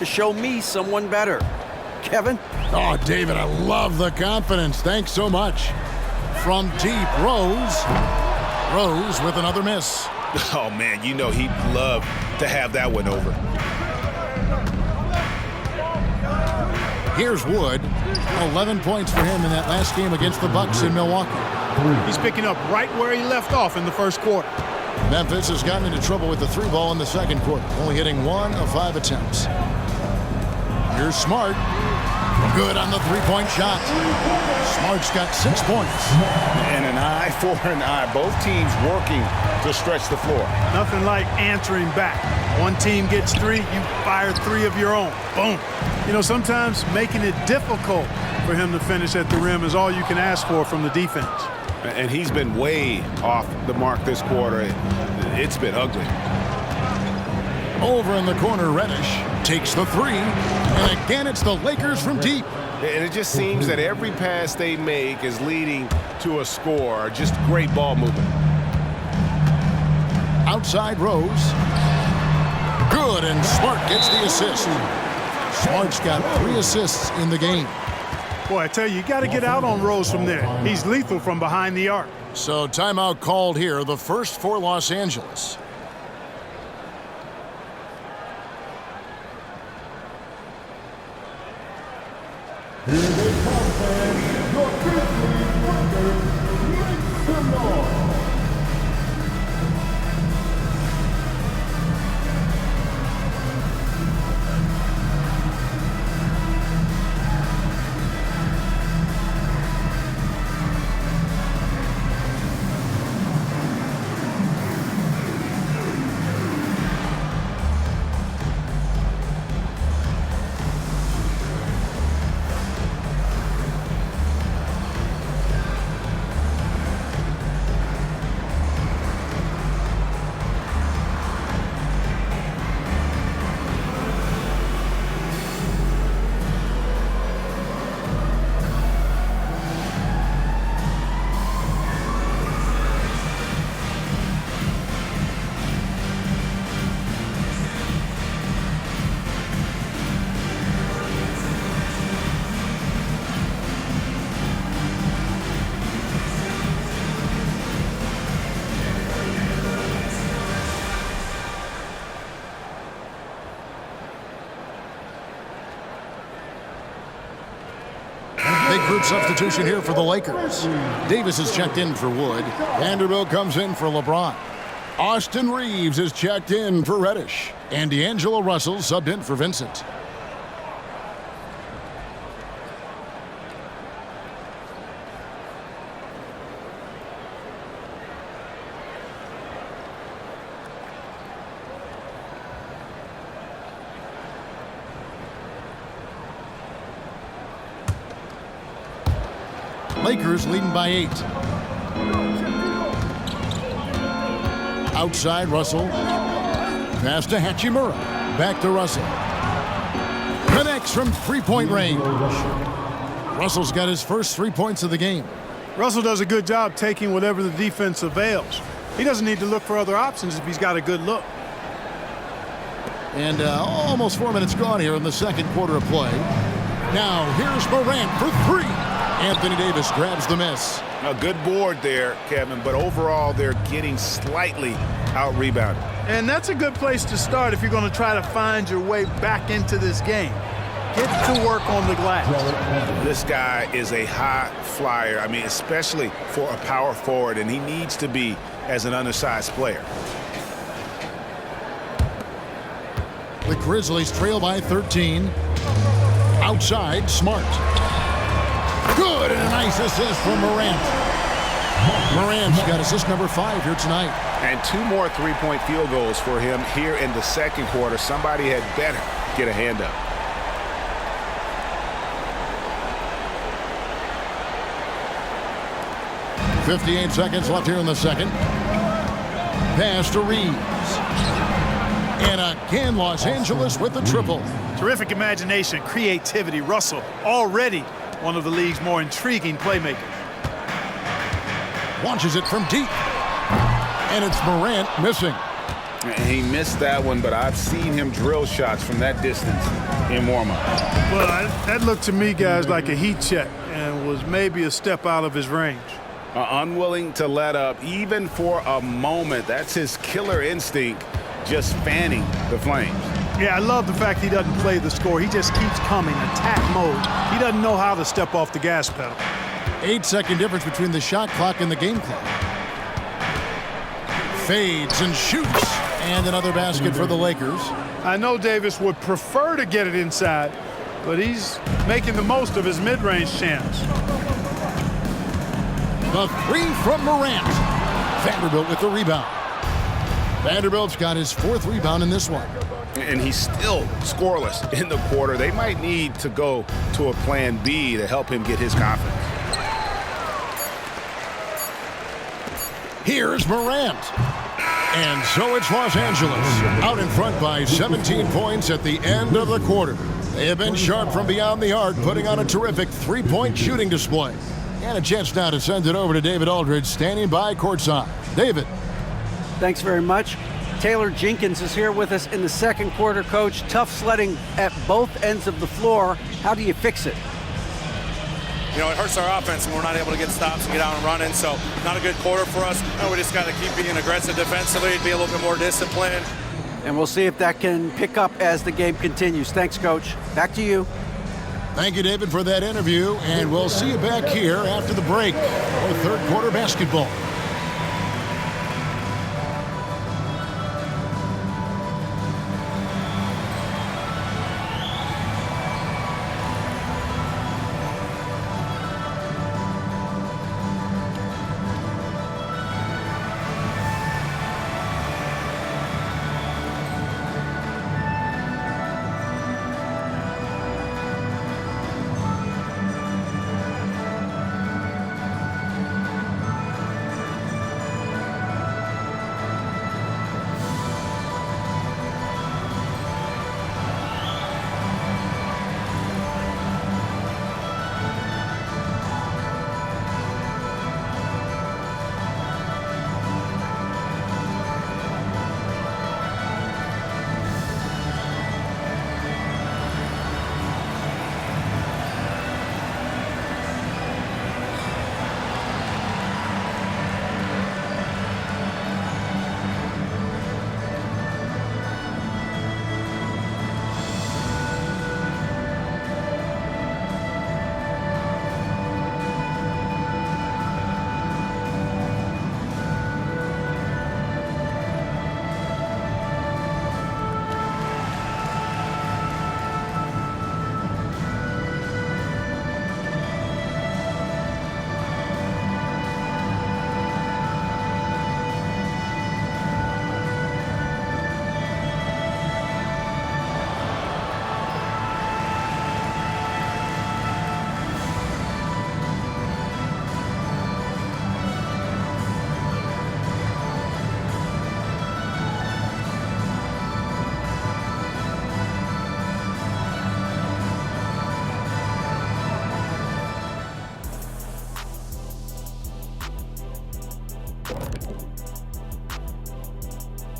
to show me someone better. Kevin? Oh, David, I love the confidence. Thanks so much. From deep, Rose. Rose with another miss. Oh, man, you know he'd love to have that one over. Here's Wood. 11 points for him in that last game against the Bucks in Milwaukee. He's picking up right where he left off in the first quarter. Memphis has gotten into trouble with the three ball in the second quarter, only hitting 1 of 5 attempts. Here's Smart. Good on the three-point shot. Smart's got 6 points. And an eye for an eye. Both teams working to stretch the floor. Nothing like answering back. One team gets 3, you fire 3 of your own. Boom. You know, sometimes making it difficult for him to finish at the rim is all you can ask for from the defense. And he's been way off the mark this quarter. It's been ugly. Over in the corner, Reddish takes the 3. And again, it's the Lakers from deep. And it just seems that every pass they make is leading to a score. Just great ball movement. Outside Rose. Good, and Smart gets the assist. Smart's got 3 assists in the game. Boy, I tell you got to get out on Rose from there. He's lethal from behind the arc. So timeout called here, the first for Los Angeles. Here they come, fans. Your Grizzlies Lakers, make some noise. Big group substitution here for the Lakers. Davis is checked in for Wood. Vanderbilt comes in for LeBron. Austin Reeves is checked in for Reddish. And D'Angelo Russell subbed in for Vincent. Lakers leading by 8. Outside Russell. Pass to Hachimura. Back to Russell. Connects from three-point range. Russell's got his first 3 points of the game. Russell does a good job taking whatever the defense avails. He doesn't need to look for other options if he's got a good look. And almost 4 minutes gone here in the second quarter of play. Now here's Morant for 3. Anthony Davis grabs the miss. A good board there, Kevin, but overall they're getting slightly out-rebounded. And that's a good place to start if you're going to try to find your way back into this game. Get to work on the glass. This guy is a high flyer, I mean, especially for a power forward, and he needs to be as an undersized player. The Grizzlies trail by 13. Outside, Smart. Good, and a nice assist from Morant. Morant's got assist number 5 here tonight. And 2 more three-point field goals for him here in the second quarter. Somebody had better get a hand up. .58 seconds left here in the second. Pass to Reeves. And again, Los Angeles with the triple. Terrific imagination, creativity. Russell already one of the league's more intriguing playmakers. Launches it from deep. And it's Morant missing. He missed that one, but I've seen him drill shots from that distance. in warm-up. Well, that looked to me, guys, like a heat check and was maybe a step out of his range. Unwilling to let up even for a moment. That's his killer instinct, just fanning the flames. Yeah, I love the fact he doesn't play the score. He just keeps coming, attack mode. He doesn't know how to step off the gas pedal. 8-second difference between the shot clock and the game clock. Fades and shoots. And another basket for the Lakers. I know Davis would prefer to get it inside, but he's making the most of his mid-range chance. The three from Morant. Vanderbilt with the rebound. Vanderbilt's got his 4th rebound in this one. And he's still scoreless in the quarter. They might need to go to a plan B to help him get his confidence. Here's Morant. And so it's Los Angeles, out in front by 17 points at the end of the quarter. They have been sharp from beyond the arc, putting on a terrific 3-point shooting display. And a chance now to send it over to David Aldridge, standing by courtside. David. Thanks very much. Taylor Jenkins is here with us in the second quarter, Coach. Tough sledding at both ends of the floor. How do you fix it? You know, it hurts our offense when we're not able to get stops and get out and running. So not a good quarter for us. We just got to keep being aggressive defensively, be a little bit more disciplined. And we'll see if that can pick up as the game continues. Thanks, Coach. Back to you. Thank you, David, for that interview. And we'll see you back here after the break for third quarter basketball.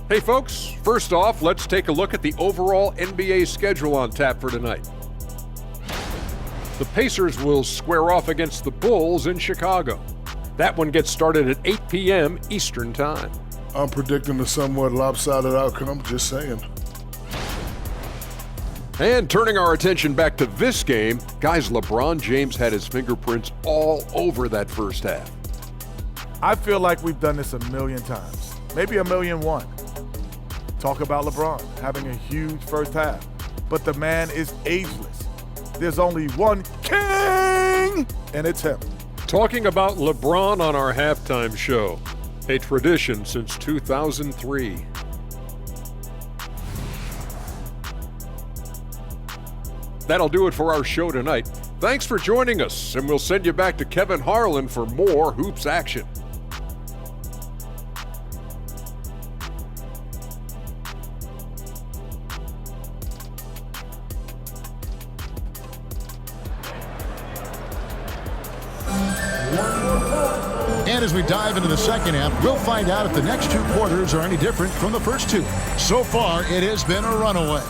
Hey folks, first off, let's take a look at the overall NBA schedule on tap for tonight. The Pacers will square off against the Bulls in Chicago. That one gets started at 8 p.m. Eastern Time. I'm predicting a somewhat lopsided outcome, just saying. And turning our attention back to this game, guys, LeBron James had his fingerprints all over that first half. I feel like we've done this a million times, maybe 1,000,001. Talk about LeBron having a huge first half, but the man is ageless. There's only one king, and it's him. Talking about LeBron on our halftime show, a tradition since 2003. That'll do it for our show tonight. Thanks for joining us, and we'll send you back to Kevin Harlan for more hoops action. And as we dive into the second half, we'll find out if the next two quarters are any different from the first two. So far, it has been a runaway.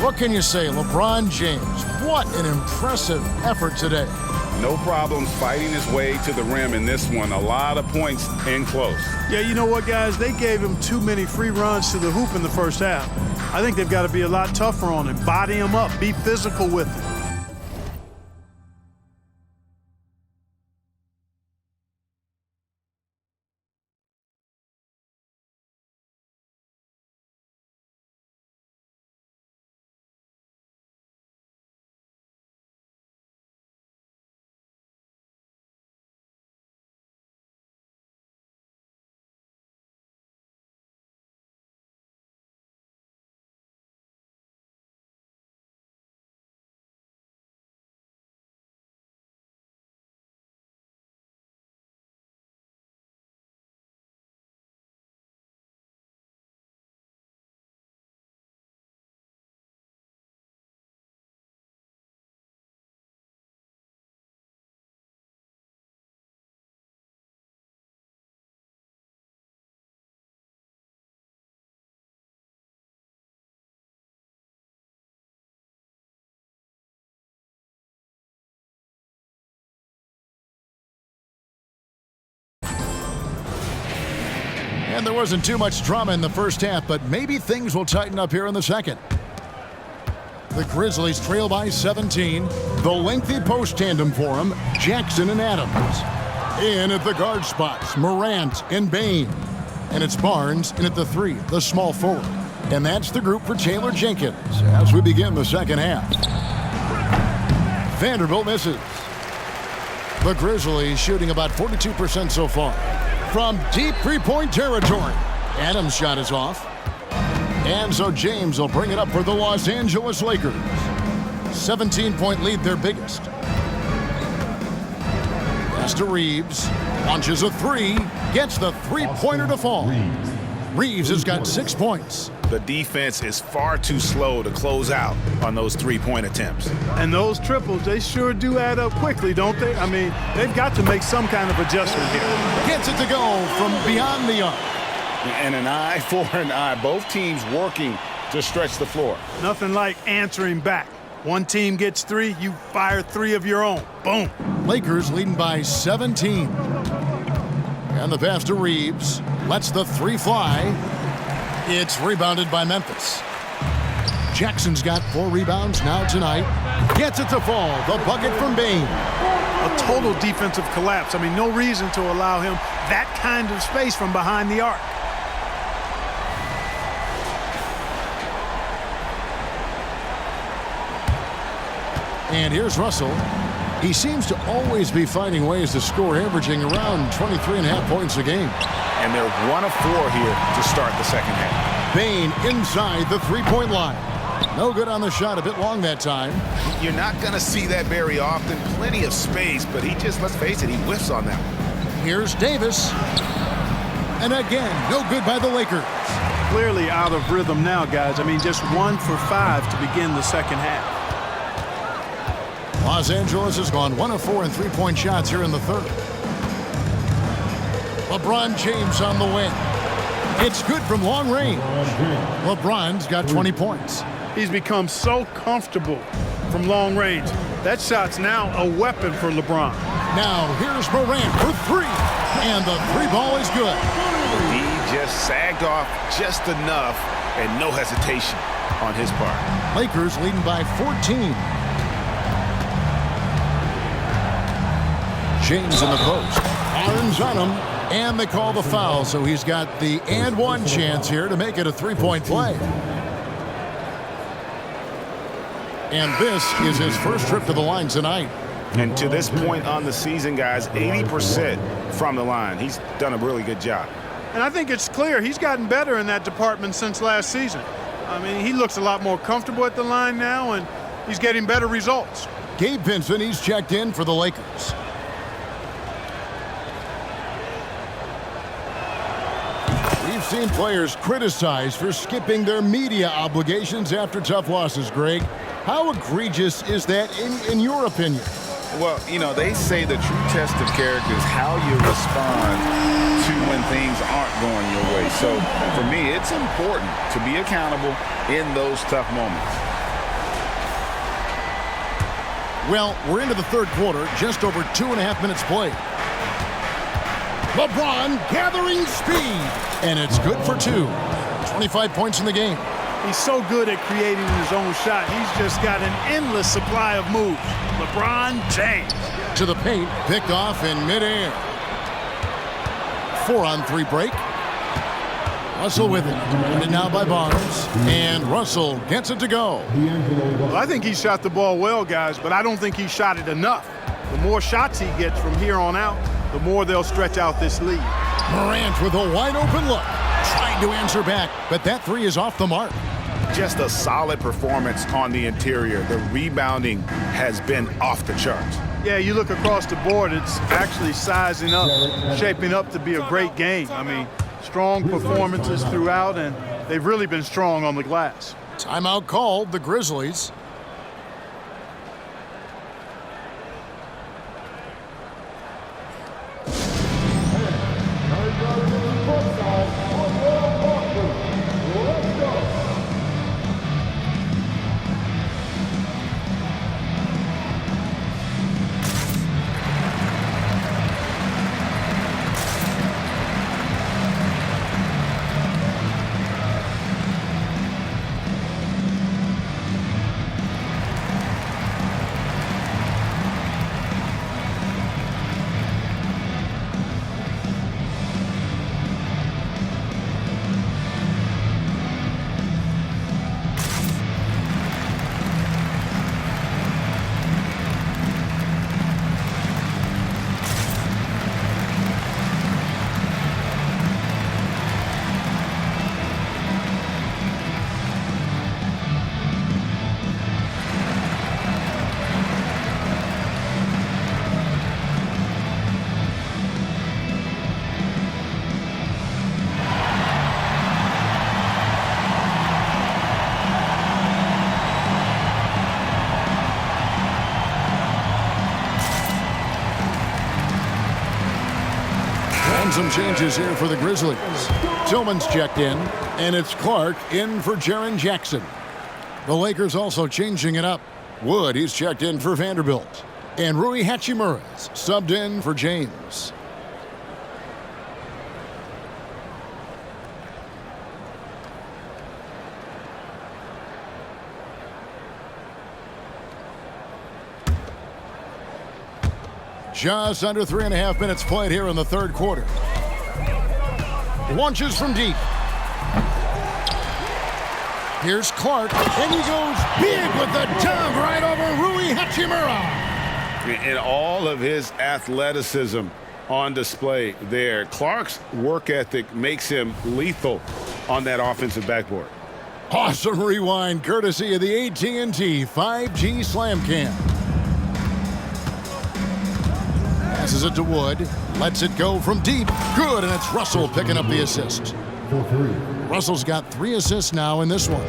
What can you say, LeBron James? What an impressive effort today. No problems fighting his way to the rim in this one. A lot of points in close. Yeah, you know what, guys? They gave him too many free runs to the hoop in the first half. I think they've got to be a lot tougher on him. Body him up. Be physical with him. And there wasn't too much drama in the first half, but maybe things will tighten up here in the second. The Grizzlies trail by 17. The lengthy post tandem for them, Jackson and Adams. In at the guard spots, Morant and Bane. And it's Barnes in at the 3, the small forward. And that's the group for Taylor Jenkins as we begin the second half. Vanderbilt misses. The Grizzlies shooting about 42% so far. From deep three-point territory. Adams' shot is off. And so James will bring it up for the Los Angeles Lakers. 17-point lead, their biggest. Pass to Reeves. Launches a 3. Gets the three-pointer to fall. Reeves has got 6 points. The defense is far too slow to close out on those three-point attempts. And those triples, they sure do add up quickly, don't they? I mean, they've got to make some kind of adjustment here. Gets it to go from beyond the arc. And an eye for an eye. Both teams working to stretch the floor. Nothing like answering back. One team gets 3, you fire 3 of your own. Boom. Lakers leading by 17. And the pass to Reeves. Lets the 3 fly. It's rebounded by Memphis. Jackson's got 4 rebounds now tonight. Gets it to fall. The bucket from Bane. A total defensive collapse. I mean, no reason to allow him that kind of space from behind the arc. And here's Russell. He seems to always be finding ways to score, averaging around 23.5 points a game. And they're 1 of 4 here to start the second half. Bane inside the three-point line. No good on the shot, a bit long that time. You're not going to see that very often. Plenty of space, but he just, let's face it, he whiffs on that one. Here's Davis. And again, no good by the Lakers. Clearly out of rhythm now, guys. I mean, just 1 for 5 to begin the second half. Los Angeles has gone 1 of 4 in three-point shots here in the third. LeBron James on the wing. It's good from long range. LeBron's got 20 points. He's become so comfortable from long range. That shot's now a weapon for LeBron. Now here's Morant for 3. And the 3 ball is good. He just sagged off just enough and no hesitation on his part. Lakers leading by 14. James in the post. Barnes on him. And they call the foul, so he's got the and 1 chance here to make it a 3-point play. And this is his first trip to the line tonight. And to this point on the season, guys, 80% from the line. He's done a really good job. And I think it's clear he's gotten better in that department since last season. I mean, he looks a lot more comfortable at the line now, and he's getting better results. Gabe Vincent, he's checked in for the Lakers. We've seen players criticized for skipping their media obligations after tough losses, Greg. How egregious is that in your opinion? Well, you know, they say the true test of character is how you respond to when things aren't going your way. So, for me, it's important to be accountable in those tough moments. Well, we're into the third quarter, just over 2.5 minutes played. LeBron gathering speed, and it's good for 2. 25 points in the game. He's so good at creating his own shot. He's just got an endless supply of moves. LeBron James. To the paint, picked off in midair. 4-on-3 break. Russell with it. Guarded now by Barnes. And Russell gets it to go. Well, I think he shot the ball well, guys, but I don't think he shot it enough. The more shots he gets from here on out, the more they'll stretch out this lead. Morant with a wide open look. Trying to answer back, but that 3 is off the mark. Just a solid performance on the interior. The rebounding has been off the charts. Yeah, you look across the board, it's actually sizing up, shaping up to be a great game. I mean, strong performances throughout, and they've really been strong on the glass. Timeout called, the Grizzlies. Some changes here for the Grizzlies. Tillman's checked in, and it's Clark in for Jaren Jackson. The Lakers also changing it up. Wood, he's checked in for Vanderbilt. And Rui Hachimura's subbed in for James. Just under 3.5 minutes played here in the third quarter. Launches from deep. Here's Clark, and he goes big with the dunk right over Rui Hachimura. And all of his athleticism on display there. Clark's work ethic makes him lethal on that offensive backboard. Awesome rewind courtesy of the AT&T 5G Slam Cam. Passes it to Wood. Lets it go from deep. Good, and it's Russell picking up the assist. Russell's got 3 assists now in this one.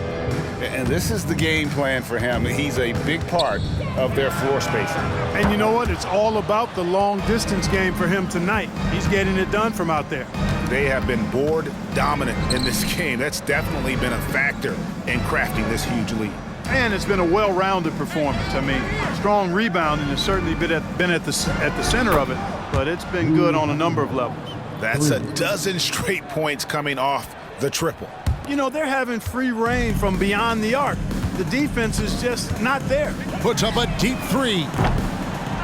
And this is the game plan for him. He's a big part of their floor spacing. And you know what? It's all about the long distance game for him tonight. He's getting it done from out there. They have been board dominant in this game. That's definitely been a factor in crafting this huge lead. And it's been a well-rounded performance. I mean, strong rebounding has certainly been at the center of it, but it's been good on a number of levels. That's a dozen straight points coming off the triple. You know, they're having free reign from beyond the arc. The defense is just not there. Puts up a deep 3,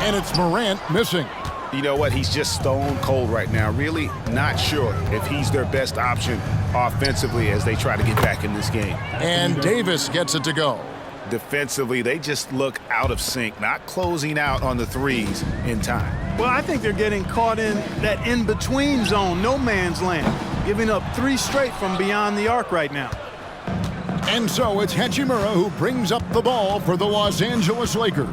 and it's Morant missing. You know what? He's just stone cold right now. Really not sure if he's their best option offensively as they try to get back in this game. And Davis gets it to go. Defensively, they just look out of sync, not closing out on the threes in time. Well, I think they're getting caught in that in-between zone, no man's land, giving up 3 straight from beyond the arc right now. And so it's Hachimura who brings up the ball for the Los Angeles Lakers.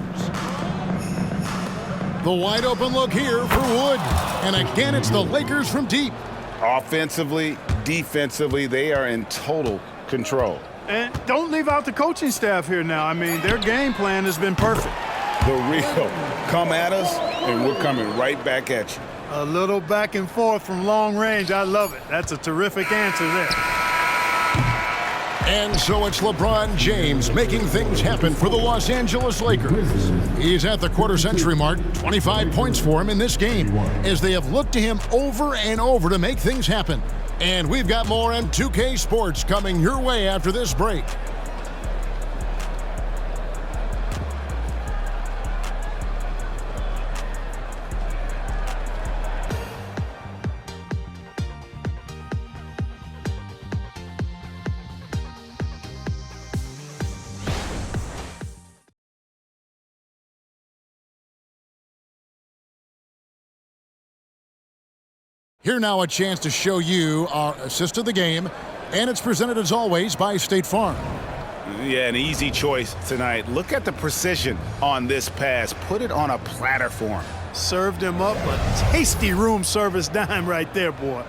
The wide open look here for Wood. And again, it's the Lakers from deep. Offensively, defensively, they are in total control. And don't leave out the coaching staff here now. I mean, their game plan has been perfect. The real come at us, and we're coming right back at you. A little back and forth from long range. I love it. That's a terrific answer there. And so it's LeBron James making things happen for the Los Angeles Lakers. He's at the quarter-century mark, 25 points for him in this game, as they have looked to him over and over to make things happen. And we've got more on 2K Sports coming your way after this break. Here now a chance to show you our assist of the game, and it's presented as always by State Farm. Yeah, an easy choice tonight. Look at the precision on this pass. Put it on a platter for him. Served him up a tasty room service dime right there, boy.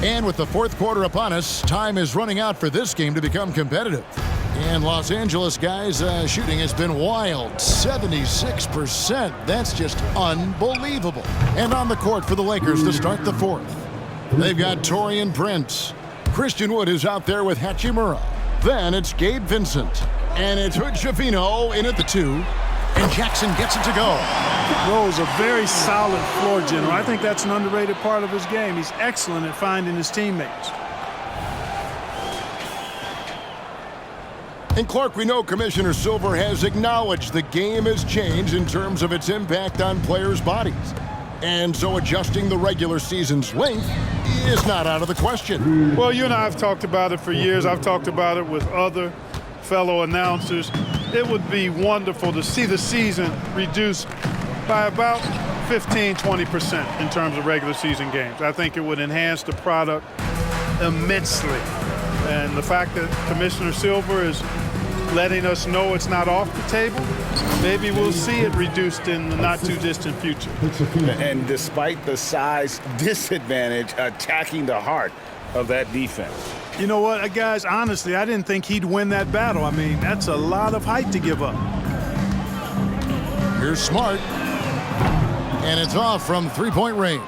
And with the fourth quarter upon us, time is running out for this game to become competitive. And Los Angeles guys' shooting has been wild, 76%. That's just unbelievable. And on the court for the Lakers to start the fourth. They've got Taurean Prince. Christian Wood is out there with Hachimura. Then it's Gabe Vincent. And it's Hood Schifino in at the 2. And Jackson gets it to go. Rose, a very solid floor general. I think that's an underrated part of his game. He's excellent at finding his teammates. And Clark, we know Commissioner Silver has acknowledged the game has changed in terms of its impact on players' bodies. And so adjusting the regular season's length is not out of the question. Well, you and I have talked about it for years. I've talked about it with other fellow announcers. It would be wonderful to see the season reduced by about 15-20% in terms of regular season games. I think it would enhance the product immensely. And the fact that Commissioner Silver is letting us know it's not off the table, maybe we'll see it reduced in the not-too-distant future. And despite the size disadvantage, attacking the heart of that defense. You know what, guys, honestly, I didn't think he'd win that battle. I mean, that's a lot of height to give up. Here's Smart. And it's off from three-point range.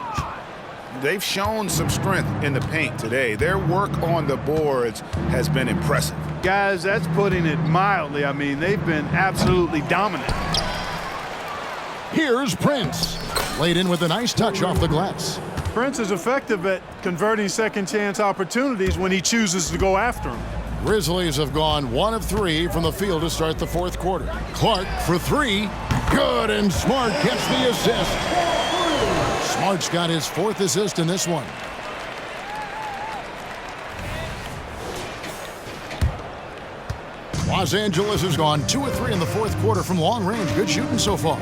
They've shown some strength in the paint today. Their work on the boards has been impressive. Guys, that's putting it mildly. I mean, they've been absolutely dominant. Here's Prince. Laid in with a nice touch off the glass. Prince is effective at converting second-chance opportunities when he chooses to go after them. Grizzlies have gone 1 of 3 from the field to start the fourth quarter. Clark for 3. Good, and Smart gets the assist. Smart's got his 4th assist in this one. Los Angeles has gone 2 of 3 in the fourth quarter from long range. Good shooting so far.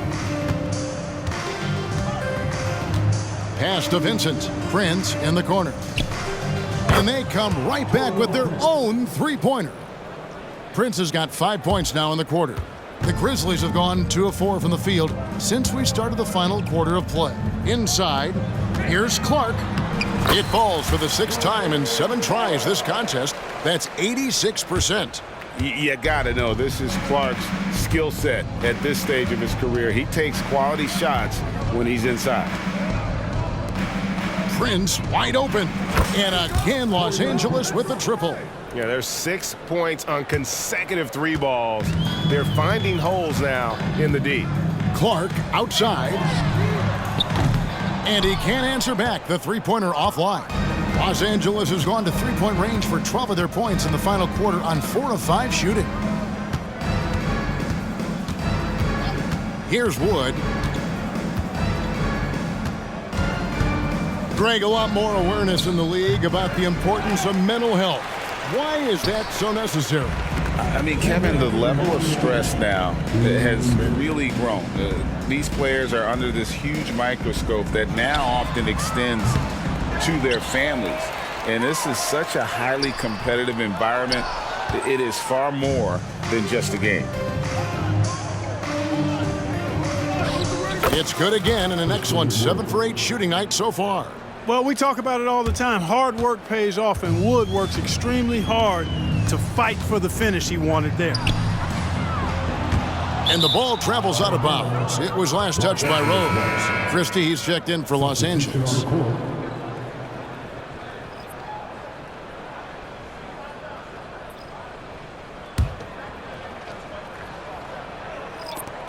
Pass to Vincent. Prince in the corner. And they come right back with their own three-pointer. Prince has got 5 points now in the quarter. The Grizzlies have gone 2 of 4 from the field since we started the final quarter of play. Inside, here's Clark. It falls for the 6th time in 7 tries this contest. That's 86%. You got to know this is Clark's skill set at this stage of his career. He takes quality shots when he's inside. Prince wide open. And again, Los Angeles with the triple. Yeah, there's 6 points on consecutive 3 balls. They're finding holes now in the D. Clark outside. And he can't answer back. The three-pointer offline. Los Angeles has gone to three-point range for 12 of their points in the final quarter on 4 of 5 shooting. Here's Wood. Greg, a lot more awareness in the league about the importance of mental health. Why is that so necessary? I mean, Kevin, the level of stress now has really grown. These players are under this huge microscope that now often extends to their families. And this is such a highly competitive environment. It is far more than just a game. It's good again, and an excellent 7 for 8 shooting night so far. Well, we talk about it all the time. Hard work pays off, and Wood works extremely hard to fight for the finish he wanted there. And the ball travels out of bounds. It was last touched by Rose. Christie, he's checked in for Los Angeles.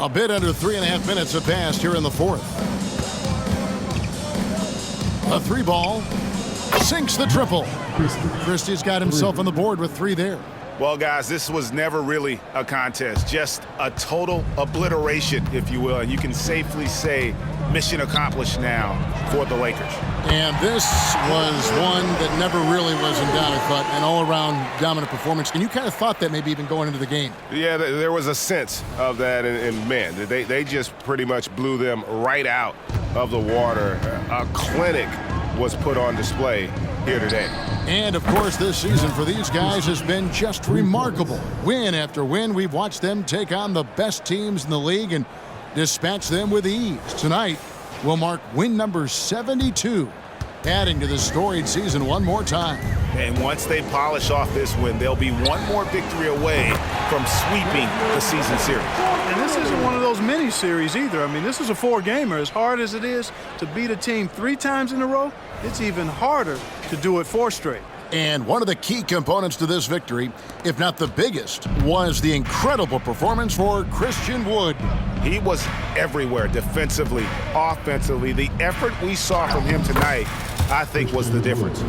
A bit under 3.5 minutes have passed here in the fourth. A 3-ball sinks the triple. Christie's got himself on the board with 3 there. Well, guys, this was never really a contest, just a total obliteration, if you will. And you can safely say mission accomplished now for the Lakers. And this was one that never really was in doubt, I thought, an all-around dominant performance. And you kind of thought that maybe even going into the game. Yeah, there was a sense of that, and man, they just pretty much blew them right out of the water. A clinic was put on display here today. And, of course, this season for these guys has been just remarkable. Win after win, we've watched them take on the best teams in the league and dispatch them with ease. Tonight will mark win number 72, adding to the storied season one more time. And once they polish off this win, they'll be one more victory away from sweeping the season series. And this isn't one of those mini series either. I mean, this is a 4-gamer. As hard as it is to beat a team 3 times in a row, it's even harder to do it 4 straight. And one of the key components to this victory, if not the biggest, was the incredible performance for Christian Wood. He was everywhere, defensively, offensively. The effort we saw from him tonight, I think, was the difference.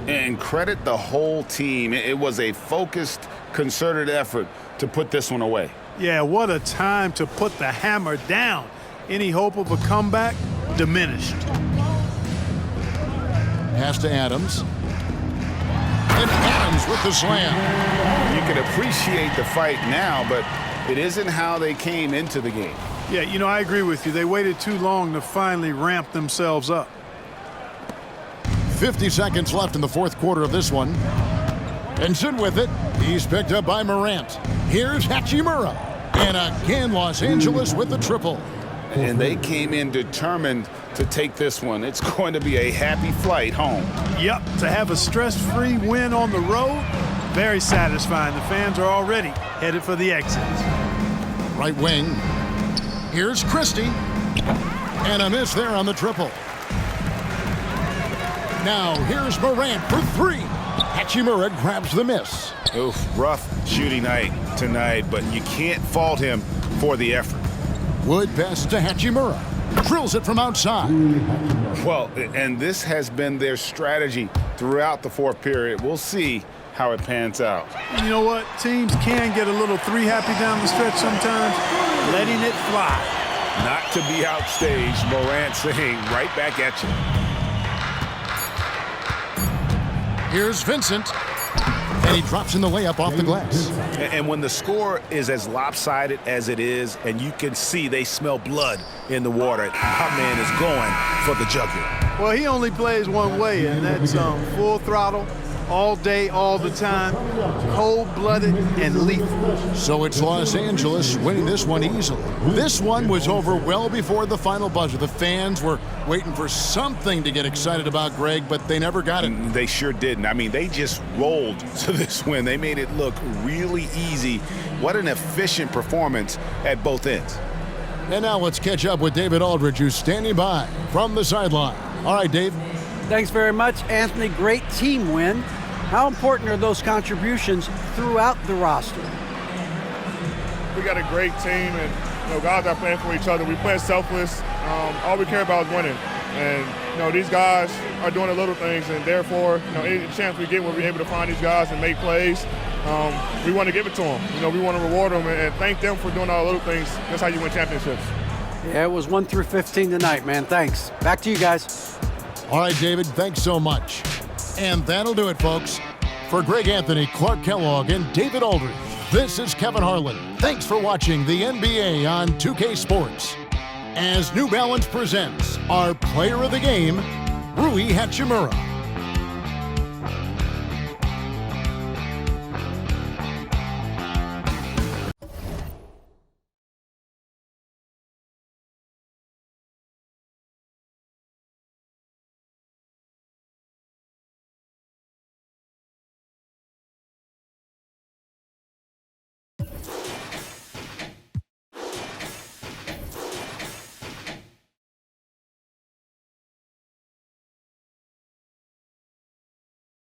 And credit the whole team. It was a focused, concerted effort to put this one away. Yeah, what a time to put the hammer down. Any hope of a comeback diminished. Pass to Adams. And Adams with the slam. You can appreciate the fight now, but it isn't how they came into the game. Yeah, you know, I agree with you. They waited too long to finally ramp themselves up. 50 seconds left in the fourth quarter of this one. Benson with it. He's picked up by Morant. Here's Hachimura. And again, Los Angeles with the triple. And they came in determined to take this one. It's going to be a happy flight home. Yep, to have a stress-free win on the road, very satisfying. The fans are already headed for the exits. Right wing. Here's Christie. And a miss there on the triple. Now here's Morant for 3. Hachimura grabs the miss. Oof, rough shooting night tonight, but you can't fault him for the effort. Wood passes to Hachimura. Drills it from outside. Well, and this has been their strategy throughout the fourth period. We'll see how it pans out. You know what? Teams can get a little 3-happy down the stretch sometimes, letting it fly. Not to be outstaged, Morant saying right back at you. Here's Vincent. And he drops in the layup off the glass. And when the score is as lopsided as it is, and you can see they smell blood in the water, our man is going for the jugular. Well, he only plays one way, and that's full throttle, all day, all the time, cold-blooded and lethal. So it's Los Angeles winning this one easily. This one was over well before the final buzzer. The fans were waiting for something to get excited about, Greg, but they never got it. They sure didn't. I mean, they just rolled to this win. They made it look really easy. What an efficient performance at both ends. And now let's catch up with David Aldridge, who's standing by from the sideline. All right, Dave. Thanks very much, Anthony. Great team win. How important are those contributions throughout the roster? We got a great team, and guys are playing for each other. We play selfless. All we care about is winning. And these guys are doing the little things, and therefore, any chance we get where we're able to find these guys and make plays, we want to give it to them. We want to reward them and thank them for doing all the little things. That's how you win championships. Yeah, it was 1 through 15 tonight, man. Thanks. Back to you guys. All right, David, thanks so much. And that'll do it, folks. For Greg Anthony, Clark Kellogg, and David Aldridge, this is Kevin Harlan. Thanks for watching the NBA on 2K Sports. As New Balance presents our player of the game, Rui Hachimura.